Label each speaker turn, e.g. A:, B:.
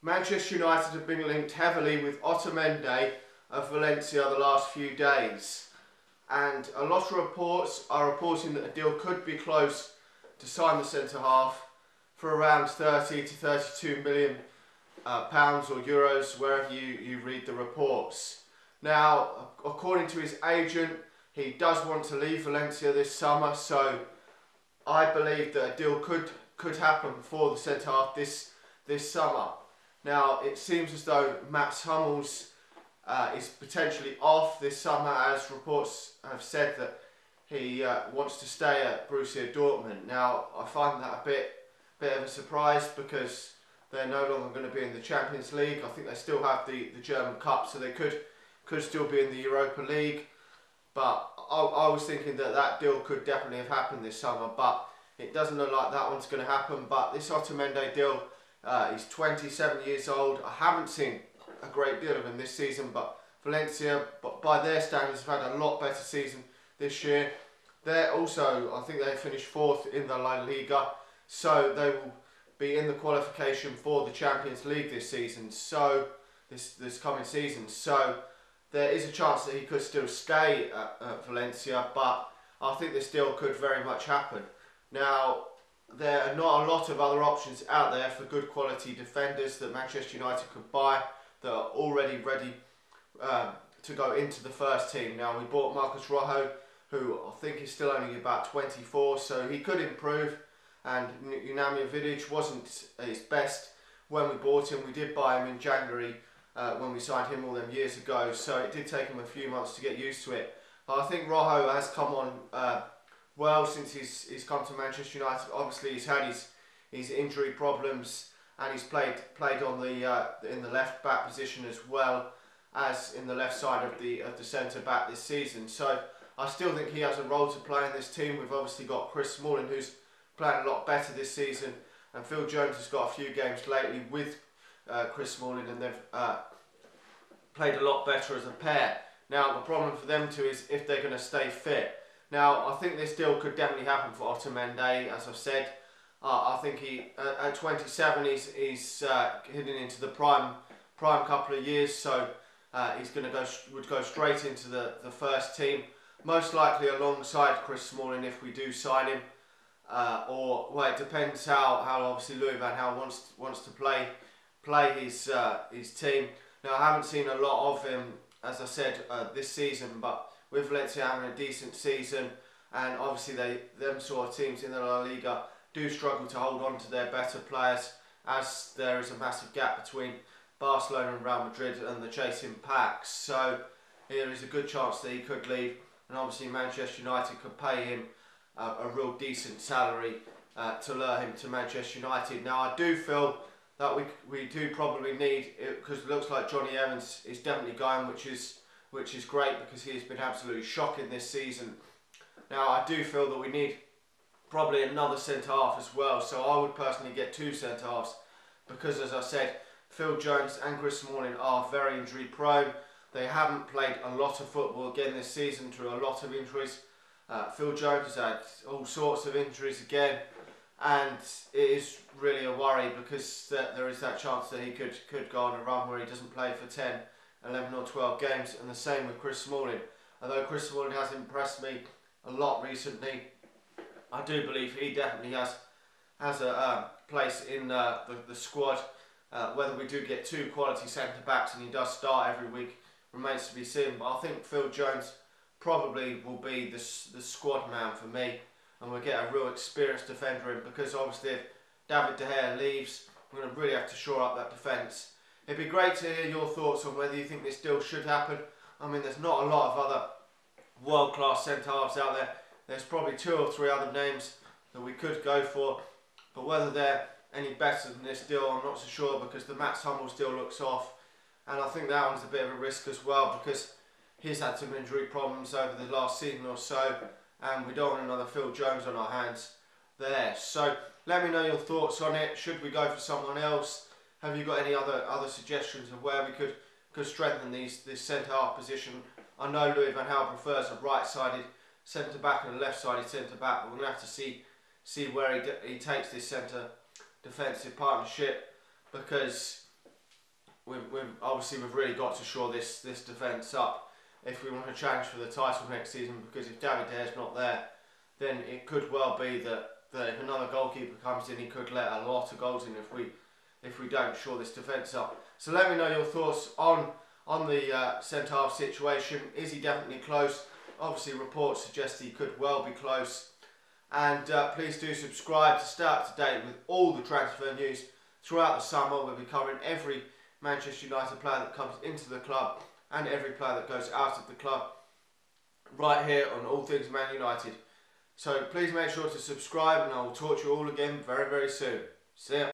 A: Manchester United have been linked heavily with Otamendi of Valencia the last few days, and a lot of reports are reporting that a deal could be close to sign the centre-half for around 30 to 32 million pounds or euros, wherever you read the reports. Now, according to his agent, he does want to leave Valencia this summer, so I believe that a deal could happen for the centre-half this summer. Now, it seems as though Mats Hummels is potentially off this summer, as reports have said that he wants to stay at Borussia Dortmund. Now, I find that a bit of a surprise because they're no longer going to be in the Champions League. I think they still have the German Cup, so they could still be in the Europa League. But I was thinking that deal could definitely have happened this summer, but it doesn't look like that one's going to happen. But this Otamendi deal, he's 27 years old. I haven't seen a great deal of him this season, but Valencia, by their standards, have had a lot better season this year. They're also, I think they finished 4th in the La Liga, so they will be in the qualification for the Champions League this season, so this coming season. So there is a chance that he could still stay at Valencia, but I think this deal could very much happen. Now, there are not a lot of other options out there for good quality defenders that Manchester United could buy that are already ready to go into the first team. Now, we bought Marcus Rojo, who I think is still only about 24, so he could improve. And Nemanja Vidic wasn't his best when we bought him. We did buy him in January when we signed him all them years ago, so it did take him a few months to get used to it. But I think Rojo has come on well since he's come to Manchester United. Obviously, he's had his injury problems, and he's played on in the left back position as well as in the left side of the centre back this season. So I still think he has a role to play in this team. We've obviously got Chris Smalling, who's playing a lot better this season, and Phil Jones has got a few games lately with Chris Smalling, and they've played a lot better as a pair. Now, the problem for them two is if they're going to stay fit. Now, I think this deal could definitely happen for Otamendi, as I've said. I think he, at 27, he's heading into the prime couple of years, so he's would go straight into the first team, most likely alongside Chris Smalling if we do sign him. Or well, it depends how obviously Louis van Gaal wants to play his team. Now, I haven't seen a lot of him, as I said, this season, but with Valencia having a decent season, and obviously them sort of teams in the La Liga do struggle to hold on to their better players, as there is a massive gap between Barcelona and Real Madrid and the chasing packs. So there is a good chance that he could leave, and obviously Manchester United could pay him a real decent salary to lure him to Manchester United. Now, I do feel that we do probably need, because it looks like Johnny Evans is definitely going, which is great because he has been absolutely shocking this season. Now, I do feel that we need probably another centre-half as well, so I would personally get 2 centre-halves because, as I said, Phil Jones and Chris Smalling are very injury prone. They haven't played a lot of football again this season through a lot of injuries. Phil Jones has had all sorts of injuries again, and it is really a worry because there is that chance that he could go on a run where he doesn't play for 10, 11 or 12 games, and the same with Chris Smalling. Although Chris Smalling has impressed me a lot recently, I do believe he definitely has a place in the squad. Whether we do get 2 quality centre backs and he does start every week remains to be seen, but I think Phil Jones probably will be the squad man for me, and we'll get a real experienced defender in, because obviously if David De Gea leaves, we're going to really have to shore up that defence. It'd be great to hear your thoughts on whether you think this deal should happen. I mean, there's not a lot of other world-class centre-halves out there. There's probably 2 or 3 other names that we could go for, but whether they're any better than this deal, I'm not so sure, because the Mats Hummels deal looks off, and I think that one's a bit of a risk as well, because he's had some injury problems over the last season or so, and we don't want another Phil Jones on our hands there. So let me know your thoughts on it. Should we go for someone else? Have you got any other suggestions of where we could strengthen this centre-half position? I know Louis van Gaal prefers a right-sided centre-back and a left-sided centre-back, but we're going to have to see where he takes this centre defensive partnership, because we've really got to shore this defence up if we want to challenge for the title next season, because if David De Gea's not there, then it could well be that if another goalkeeper comes in, he could let a lot of goals in if we don't shore this defence up. So let me know your thoughts on the centre half situation. Is he definitely close? Obviously reports suggest he could well be close. And please do subscribe to stay up to date with all the transfer news throughout the summer. We'll be covering every Manchester United player that comes into the club and every player that goes out of the club right here on All Things Man United. So please make sure to subscribe, and I will talk to you all again very, very soon. See ya.